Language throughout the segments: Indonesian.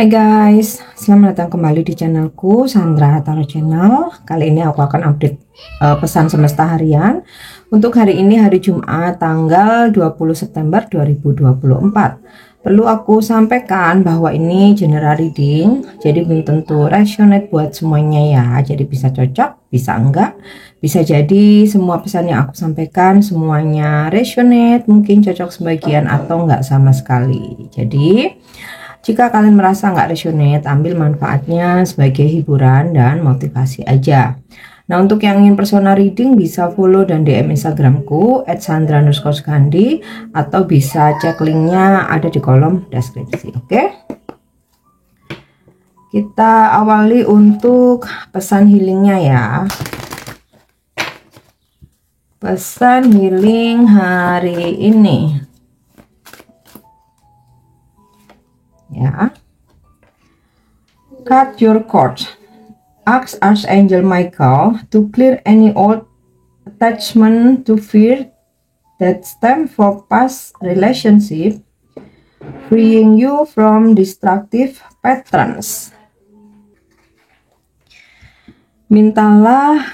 Hai guys, selamat datang kembali di channelku Sandra Tarot Channel. Kali ini aku akan update pesan semesta harian untuk hari ini, hari Jumat tanggal 20 September 2024. Perlu aku sampaikan bahwa ini general reading, jadi belum tentu resonate buat semuanya ya. Jadi bisa cocok, bisa enggak, bisa jadi semua pesan yang aku sampaikan semuanya resonate, mungkin cocok sebagian atau enggak sama sekali. Jadi jika kalian merasa nggak resonate, ambil manfaatnya sebagai hiburan dan motivasi aja. Nah, untuk yang ingin personal reading bisa follow dan DM Instagramku @sandra_gandhi atau bisa cek linknya ada di kolom deskripsi. Oke? Kita awali untuk pesan healingnya ya. Pesan healing hari ini. Ya, cut your cord. Ask Archangel Michael to clear any old attachment to fear that stem from past relationship, freeing you from destructive patterns. Mintalah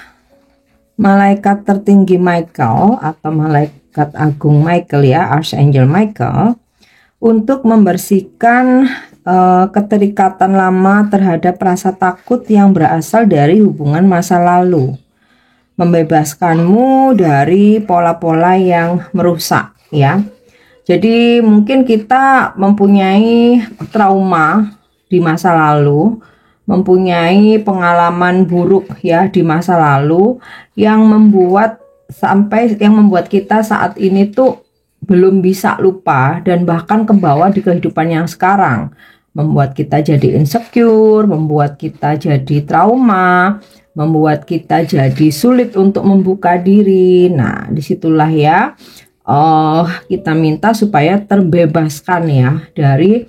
malaikat tertinggi Michael atau malaikat agung Michael ya, Archangel Michael, untuk membersihkan keterikatan lama terhadap rasa takut yang berasal dari hubungan masa lalu, membebaskanmu dari pola-pola yang merusak ya. Jadi mungkin kita mempunyai trauma di masa lalu, mempunyai pengalaman buruk ya di masa lalu yang membuat kita saat ini tuh belum bisa lupa dan bahkan kebawa di kehidupan yang sekarang, membuat kita jadi insecure, membuat kita jadi trauma, membuat kita jadi sulit untuk membuka diri. Nah, disitulah ya kita minta supaya terbebaskan ya dari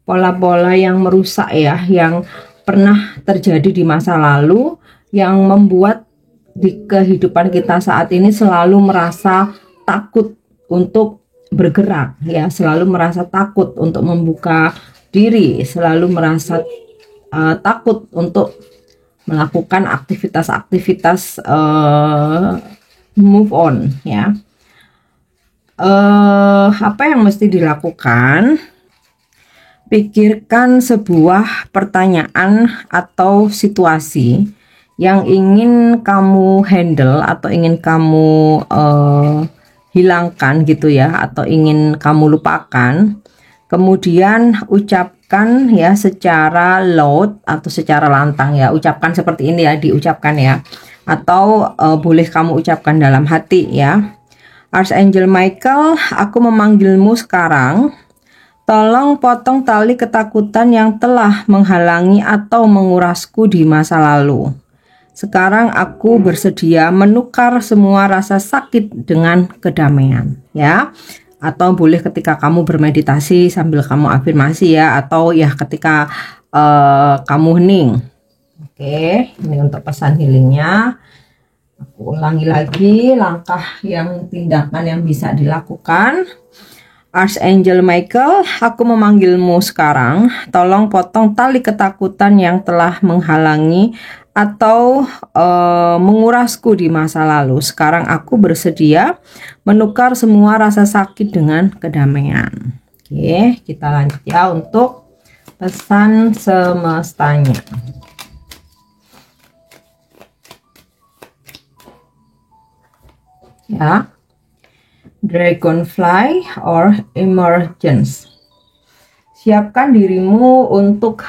pola-pola yang merusak ya, yang pernah terjadi di masa lalu, yang membuat di kehidupan kita saat ini selalu merasa takut untuk bergerak ya, selalu merasa takut untuk membuka diri, selalu merasa takut untuk melakukan aktivitas-aktivitas move on ya. Apa yang mesti dilakukan? Pikirkan sebuah pertanyaan atau situasi yang ingin kamu handle atau ingin kamu hilangkan gitu ya, atau ingin kamu lupakan. Kemudian ucapkan ya secara loud atau secara lantang ya, ucapkan seperti ini ya, diucapkan ya, atau boleh kamu ucapkan dalam hati ya. Archangel Michael, aku memanggilmu sekarang, tolong potong tali ketakutan yang telah menghalangi atau mengurasku di masa lalu. Sekarang aku bersedia menukar semua rasa sakit dengan kedamaian ya. Atau boleh ketika kamu bermeditasi sambil kamu afirmasi ya, atau ya ketika kamu hening. Oke, ini untuk pesan healingnya. Aku ulangi lagi langkah tindakan yang bisa dilakukan. Archangel Michael, aku memanggilmu sekarang, tolong potong tali ketakutan yang telah menghalangi atau mengurasku di masa lalu. Sekarang aku bersedia menukar semua rasa sakit dengan kedamaian. Oke, kita lanjut ya untuk pesan semestanya. Ya, Dragonfly or Emergence. Siapkan dirimu untuk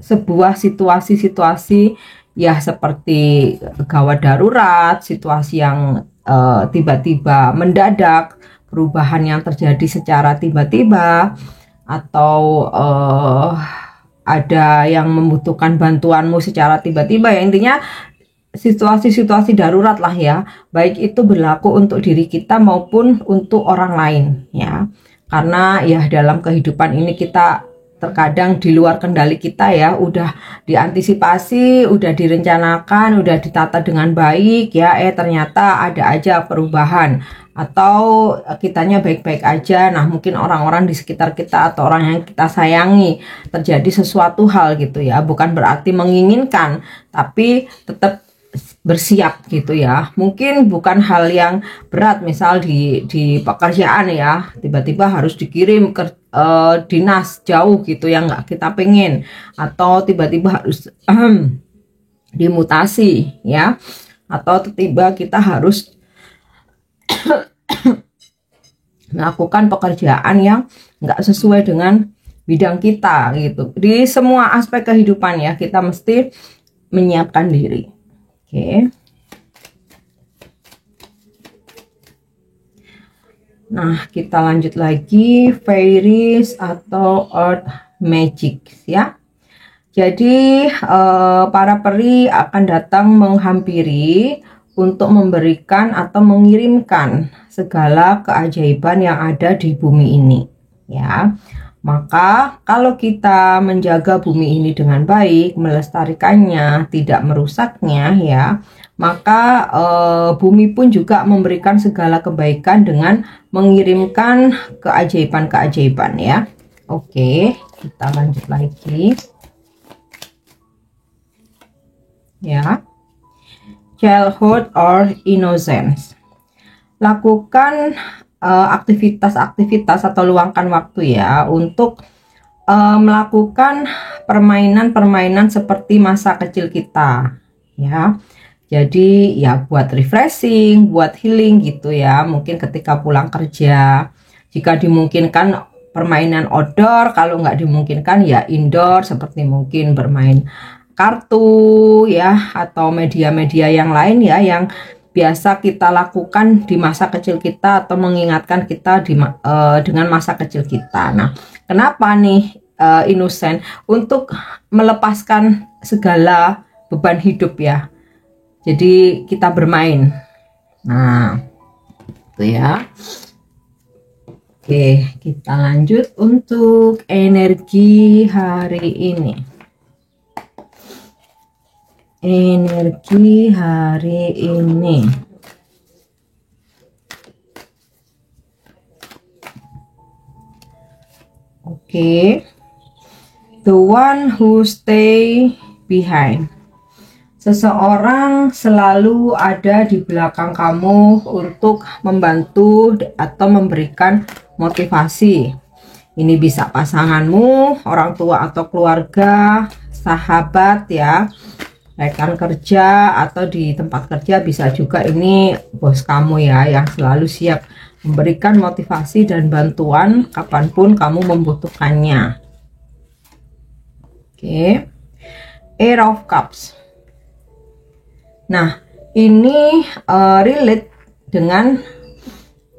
sebuah situasi-situasi ya, seperti gawat darurat, situasi yang tiba-tiba mendadak, perubahan yang terjadi secara tiba-tiba, atau ada yang membutuhkan bantuanmu secara tiba-tiba ya. Intinya situasi-situasi darurat lah ya, baik itu berlaku untuk diri kita maupun untuk orang lain ya. Karena ya dalam kehidupan ini kita terkadang di luar kendali kita ya, udah diantisipasi, udah direncanakan, udah ditata dengan baik ya, ternyata ada aja perubahan, atau kitanya baik-baik aja. Nah, mungkin orang-orang di sekitar kita atau orang yang kita sayangi terjadi sesuatu hal gitu ya. Bukan berarti menginginkan, tapi tetap bersiap gitu ya. Mungkin bukan hal yang berat, misal di pekerjaan ya, tiba-tiba harus dikirim ke dinas jauh gitu yang nggak kita pengen, atau tiba-tiba harus dimutasi ya, atau tiba-tiba kita harus melakukan pekerjaan yang nggak sesuai dengan bidang kita gitu. Di semua aspek kehidupan ya, kita mesti menyiapkan diri. Oke. Nah, kita lanjut lagi, fairies atau earth magic ya. Jadi para peri akan datang menghampiri untuk memberikan atau mengirimkan segala keajaiban yang ada di bumi ini ya. Maka kalau kita menjaga bumi ini dengan baik, melestarikannya, tidak merusaknya ya, maka bumi pun juga memberikan segala kebaikan dengan mengirimkan keajaiban-keajaiban ya. Oke, kita lanjut lagi. Ya. Childhood or innocence. Lakukan aktivitas-aktivitas atau luangkan waktu ya untuk melakukan permainan-permainan seperti masa kecil kita ya. Jadi ya buat refreshing, buat healing gitu ya. Mungkin ketika pulang kerja, jika dimungkinkan permainan outdoor, kalau nggak dimungkinkan ya indoor, seperti mungkin bermain kartu ya, atau media-media yang lain ya yang biasa kita lakukan di masa kecil kita atau mengingatkan kita dengan masa kecil kita. Nah, kenapa nih innocent? Untuk melepaskan segala beban hidup ya. Jadi kita bermain. Nah, itu ya. Oke, kita lanjut untuk energi hari ini. Energi hari ini. Oke. The one who stay behind. Seseorang selalu ada di belakang kamu untuk membantu atau memberikan motivasi. Ini bisa pasanganmu, orang tua atau keluarga, sahabat ya, rekan kerja, atau di tempat kerja bisa juga ini bos kamu ya, yang selalu siap memberikan motivasi dan bantuan kapanpun kamu membutuhkannya. Oke. Eight of Cups. Nah, ini relate dengan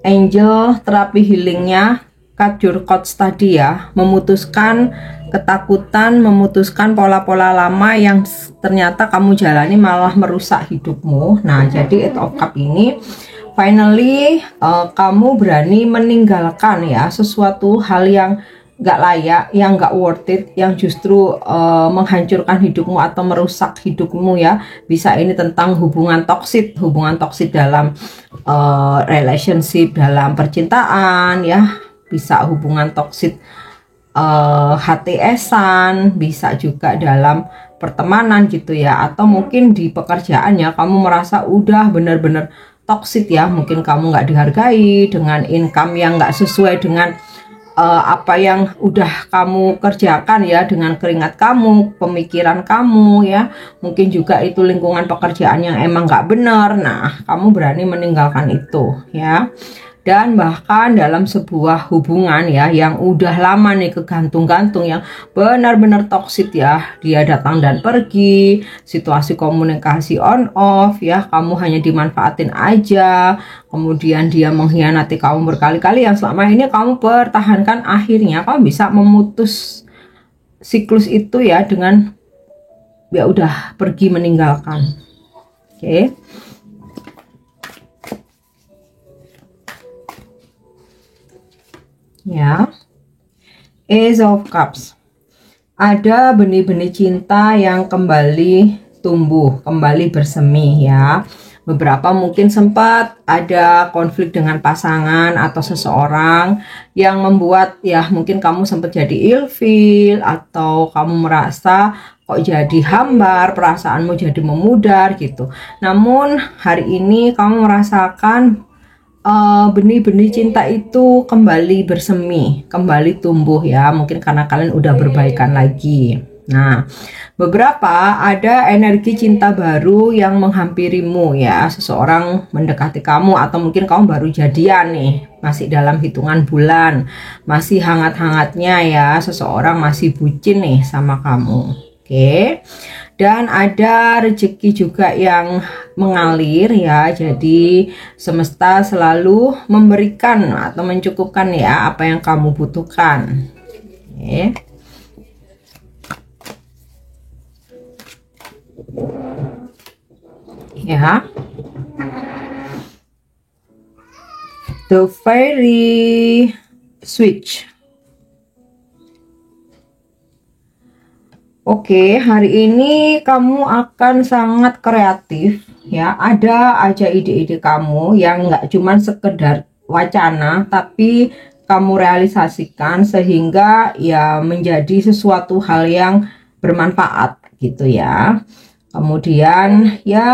angel terapi healingnya Cut Your Coats tadi ya, memutuskan ketakutan, memutuskan pola-pola lama yang ternyata kamu jalani malah merusak hidupmu. Nah, jadi Eight of Cups ini finally kamu berani meninggalkan ya sesuatu hal yang gak layak, yang gak worth it, yang justru menghancurkan hidupmu atau merusak hidupmu ya. Bisa ini tentang hubungan toksik dalam relationship, dalam percintaan ya, bisa hubungan toksik HTS-an, bisa juga dalam pertemanan gitu ya, atau mungkin di pekerjaan ya, kamu merasa udah bener-bener toksik ya, mungkin kamu nggak dihargai dengan income yang nggak sesuai dengan apa yang udah kamu kerjakan ya, dengan keringat kamu, pemikiran kamu ya, mungkin juga itu lingkungan pekerjaan yang emang nggak benar. Nah, kamu berani meninggalkan itu ya. Dan bahkan dalam sebuah hubungan ya yang udah lama nih kegantung-gantung, yang benar-benar toksik ya, dia datang dan pergi, situasi komunikasi on off ya, kamu hanya dimanfaatin aja, kemudian dia mengkhianati kamu berkali-kali yang selama ini kamu pertahankan, akhirnya kamu bisa memutus siklus itu ya dengan ya udah pergi meninggalkan. Oke. Ya, Ace of Cups. Ada benih-benih cinta yang kembali tumbuh, kembali bersemi ya. Beberapa mungkin sempat ada konflik dengan pasangan atau seseorang yang membuat ya mungkin kamu sempat jadi ilfeel atau kamu merasa kok jadi hambar, perasaanmu jadi memudar gitu. Namun hari ini kamu merasakan benih-benih cinta itu kembali bersemi, kembali tumbuh ya, mungkin karena kalian udah berbaikan lagi. Nah, beberapa ada energi cinta baru yang menghampirimu ya, seseorang mendekati kamu atau mungkin kamu baru jadian nih, masih dalam hitungan bulan, masih hangat-hangatnya ya, seseorang masih bucin nih sama kamu. Oke. Dan ada rezeki juga yang mengalir ya, jadi semesta selalu memberikan atau mencukupkan ya apa yang kamu butuhkan. Oke. Ya, the fairy switch. Oke, hari ini kamu akan sangat kreatif ya. Ada aja ide-ide kamu yang nggak cuman sekedar wacana, tapi kamu realisasikan sehingga ya menjadi sesuatu hal yang bermanfaat gitu ya. Kemudian ya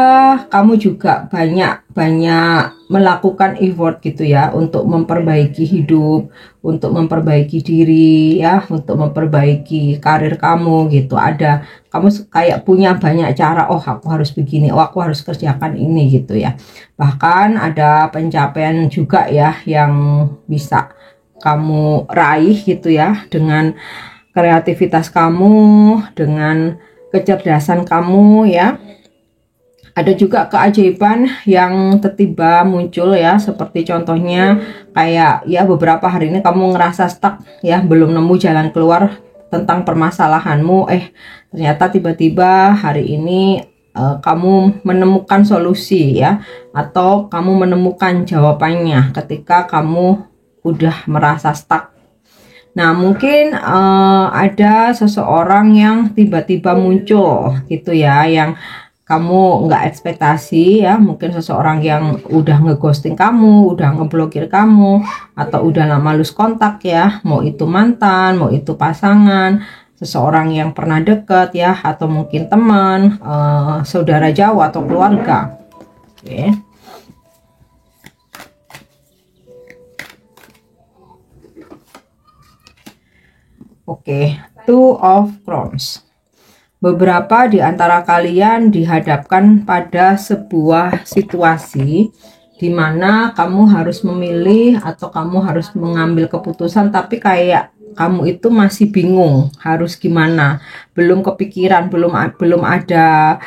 kamu juga banyak melakukan effort gitu ya untuk memperbaiki hidup, untuk memperbaiki diri ya, untuk memperbaiki karir kamu gitu. Ada kamu kayak punya banyak cara, oh aku harus begini, oh aku harus kerjakan ini gitu ya. Bahkan ada pencapaian juga ya yang bisa kamu raih gitu ya dengan kreativitas kamu, dengan kecerdasan kamu ya. Ada juga keajaiban yang tiba-tiba muncul ya, seperti contohnya kayak ya beberapa hari ini kamu ngerasa stuck ya, belum nemu jalan keluar tentang permasalahanmu, ternyata tiba-tiba hari ini kamu menemukan solusi ya, atau kamu menemukan jawabannya ketika kamu udah merasa stuck. Nah, mungkin ada seseorang yang tiba-tiba muncul gitu ya, yang kamu nggak ekspektasi ya, mungkin seseorang yang udah ngeghosting kamu, udah ngeblokir kamu, atau udah lama lose kontak ya, mau itu mantan, mau itu pasangan, seseorang yang pernah deket ya, atau mungkin teman, saudara jauh atau keluarga. Oke. Oke, Two of Crowns. Beberapa di antara kalian dihadapkan pada sebuah situasi di mana kamu harus memilih atau kamu harus mengambil keputusan, tapi kayak kamu itu masih bingung harus gimana, belum kepikiran, belum ada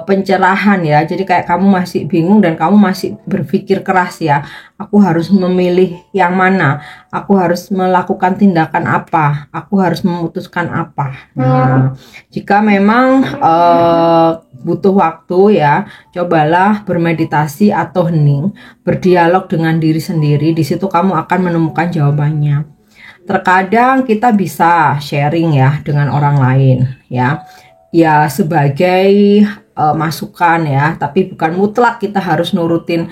pencerahan ya. Jadi kayak kamu masih bingung dan kamu masih berpikir keras ya, aku harus memilih yang mana, aku harus melakukan tindakan apa, aku harus memutuskan apa. Nah, jika memang butuh waktu ya, cobalah bermeditasi atau hening, berdialog dengan diri sendiri. Di situ kamu akan menemukan jawabannya. Terkadang kita bisa sharing ya dengan orang lain ya sebagai masukan ya, tapi bukan mutlak kita harus nurutin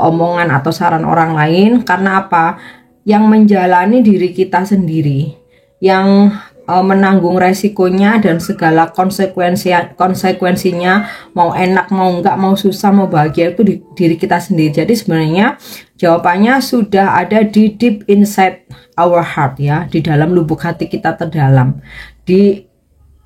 omongan atau saran orang lain. Karena apa? Yang menjalani diri kita sendiri, yang menanggung resikonya dan segala konsekuensinya, mau enak mau enggak, mau susah mau bahagia, itu di diri kita sendiri. Jadi sebenarnya jawabannya sudah ada di deep inside our heart ya, di dalam lubuk hati kita terdalam, di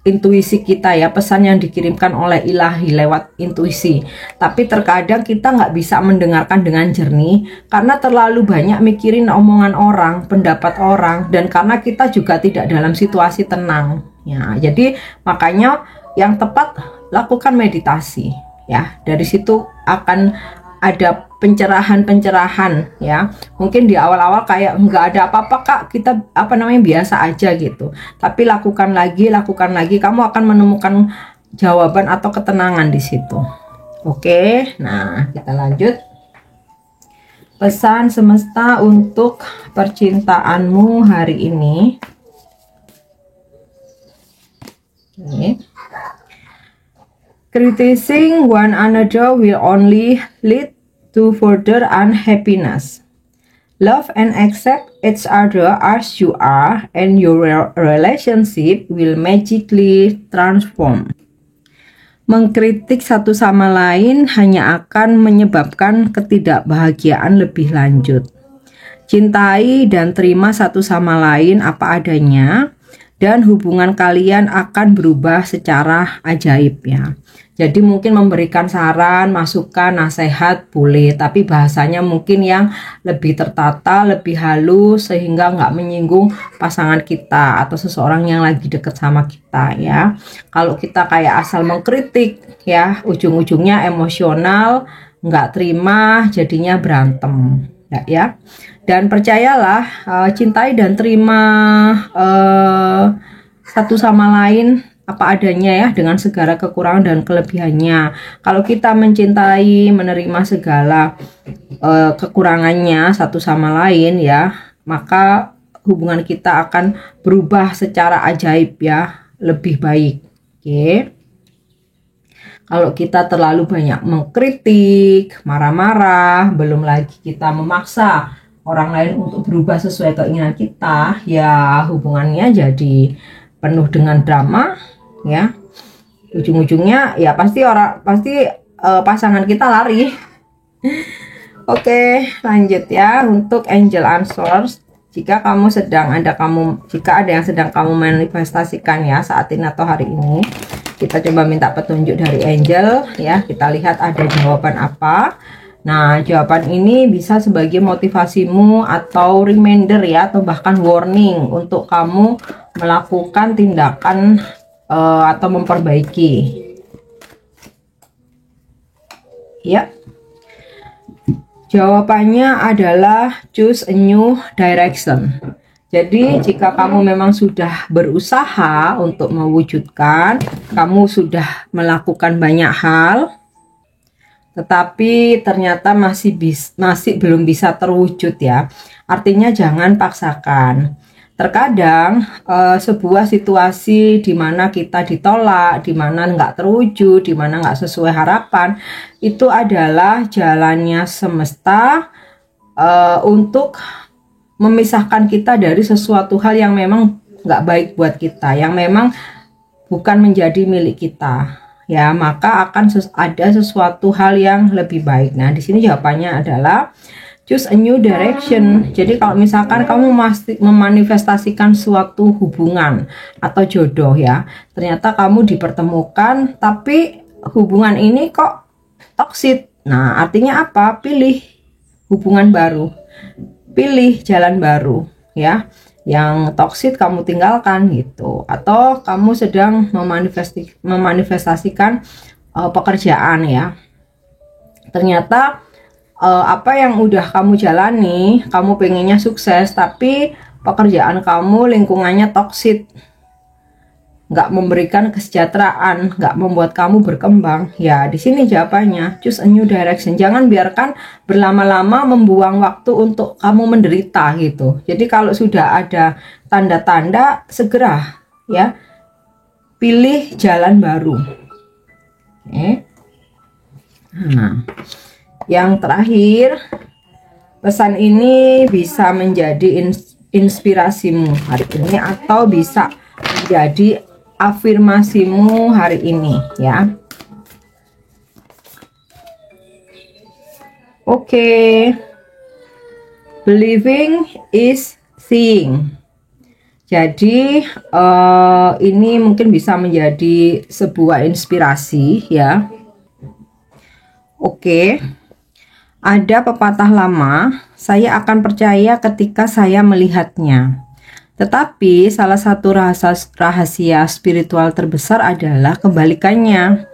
intuisi kita ya, pesan yang dikirimkan oleh ilahi lewat intuisi. Tapi terkadang kita nggak bisa mendengarkan dengan jernih karena terlalu banyak mikirin omongan orang, pendapat orang, dan karena kita juga tidak dalam situasi tenang ya. Jadi makanya yang tepat lakukan meditasi ya. Dari situ akan ada pencerahan ya. Mungkin di awal-awal kayak nggak ada apa-apa kak, kita biasa aja gitu, tapi lakukan lagi, kamu akan menemukan jawaban atau ketenangan di situ. Oke, nah kita lanjut. Pesan semesta untuk percintaanmu hari ini. Oke. Criticizing one another will only lead to further unhappiness. Love and accept each other as you are, and your relationship will magically transform. Mengkritik satu sama lain hanya akan menyebabkan ketidakbahagiaan lebih lanjut. Cintai dan terima satu sama lain apa adanya, dan hubungan kalian akan berubah secara ajaib ya. Jadi mungkin memberikan saran, masukan, nasihat boleh, tapi bahasanya mungkin yang lebih tertata, lebih halus, sehingga nggak menyinggung pasangan kita atau seseorang yang lagi deket sama kita ya. Kalau kita kayak asal mengkritik ya, ujung-ujungnya emosional, nggak terima, jadinya berantem ya. Dan percayalah, cintai dan terima satu sama lain apa adanya ya, dengan segala kekurangan dan kelebihannya. Kalau kita mencintai, menerima segala kekurangannya satu sama lain ya, maka hubungan kita akan berubah secara ajaib ya, lebih baik. Oke. Kalau kita terlalu banyak mengkritik, marah-marah, belum lagi kita memaksa orang lain untuk berubah sesuai keinginan kita, ya hubungannya jadi penuh dengan drama ya. Ujung-ujungnya ya pasti pasangan kita lari. Oke, lanjut ya untuk angel answers. Jika ada yang sedang kamu manifestasikan ya saat ini atau hari ini, kita coba minta petunjuk dari angel ya. Kita lihat ada jawaban apa. Nah, jawaban ini bisa sebagai motivasimu atau reminder ya, atau bahkan warning untuk kamu melakukan tindakan atau memperbaiki. Ya. Jawabannya adalah choose a new direction. Jadi jika kamu memang sudah berusaha untuk mewujudkan, kamu sudah melakukan banyak hal, tetapi ternyata masih belum bisa terwujud ya. Artinya jangan paksakan. Terkadang sebuah situasi di mana kita ditolak, di mana nggak terwujud, di mana nggak sesuai harapan, itu adalah jalannya semesta untuk memisahkan kita dari sesuatu hal yang memang nggak baik buat kita, yang memang bukan menjadi milik kita. Ya, maka akan ada sesuatu hal yang lebih baik. Nah, di sini jawabannya adalah choose a new direction. Jadi kalau misalkan kamu memanifestasikan suatu hubungan atau jodoh ya, ternyata kamu dipertemukan tapi hubungan ini kok toksik. Nah, artinya apa? Pilih hubungan baru, pilih jalan baru ya. Yang toksik kamu tinggalkan gitu, atau kamu sedang memanifestasikan pekerjaan ya, ternyata apa yang udah kamu jalani, kamu pengennya sukses, tapi pekerjaan kamu lingkungannya toksik, nggak memberikan kesejahteraan, nggak membuat kamu berkembang. Ya, di sini jawabannya choose a new direction. Jangan biarkan berlama-lama membuang waktu untuk kamu menderita gitu. Jadi kalau sudah ada tanda-tanda, segera ya pilih jalan baru. Oke. Nah, yang terakhir, pesan ini bisa menjadi inspirasimu hari ini atau bisa menjadi afirmasimu hari ini ya. Oke. Believing is seeing. Jadi ini mungkin bisa menjadi sebuah inspirasi ya. Oke. Ada pepatah lama, saya akan percaya ketika saya melihatnya. Tetapi salah satu rahasia spiritual terbesar adalah kebalikannya.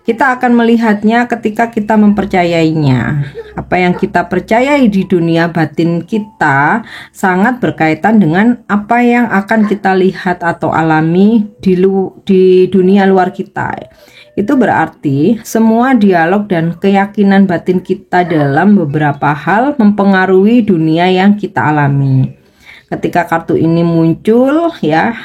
Kita akan melihatnya ketika kita mempercayainya. Apa yang kita percayai di dunia batin kita sangat berkaitan dengan apa yang akan kita lihat atau alami di dunia luar kita. Itu berarti semua dialog dan keyakinan batin kita dalam beberapa hal mempengaruhi dunia yang kita alami. Ketika kartu ini muncul ya,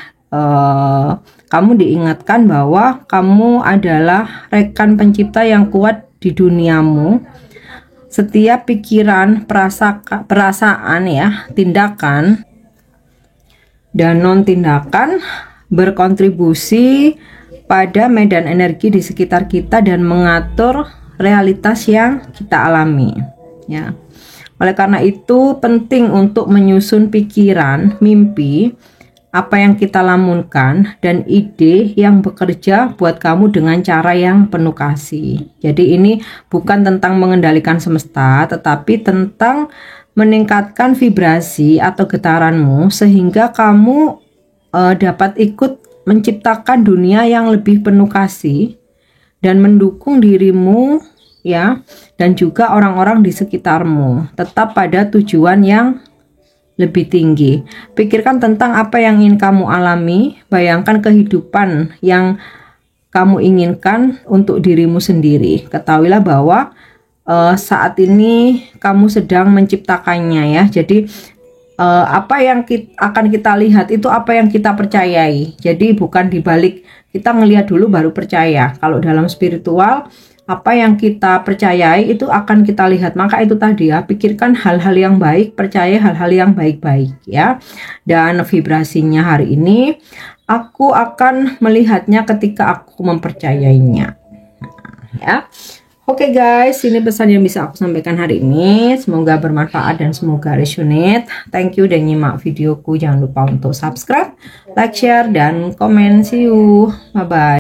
kamu diingatkan bahwa kamu adalah rekan pencipta yang kuat di duniamu. Setiap pikiran, perasaan ya, tindakan dan non tindakan berkontribusi pada medan energi di sekitar kita dan mengatur realitas yang kita alami ya. Oleh karena itu penting untuk menyusun pikiran, mimpi, apa yang kita lamunkan dan ide yang bekerja buat kamu dengan cara yang penuh kasih. Jadi ini bukan tentang mengendalikan semesta, tetapi tentang meningkatkan vibrasi atau getaranmu sehingga kamu dapat ikut menciptakan dunia yang lebih penuh kasih dan mendukung dirimu ya, dan juga orang-orang di sekitarmu tetap pada tujuan yang lebih tinggi. Pikirkan tentang apa yang ingin kamu alami, bayangkan kehidupan yang kamu inginkan untuk dirimu sendiri. Ketahuilah bahwa saat ini kamu sedang menciptakannya ya. Jadi apa yang akan kita lihat itu apa yang kita percayai. Jadi bukan dibalik, kita ngelihat dulu baru percaya. Kalau dalam spiritual, apa yang kita percayai itu akan kita lihat. Maka itu tadi ya, pikirkan hal-hal yang baik, percaya hal-hal yang baik-baik ya. Dan vibrasinya hari ini aku akan melihatnya ketika aku mempercayainya ya. Oke guys, ini pesan yang bisa aku sampaikan hari ini. Semoga bermanfaat dan semoga resonate. Thank you udah nyimak videoku. Jangan lupa untuk subscribe, like, share, dan komen. See you, bye bye.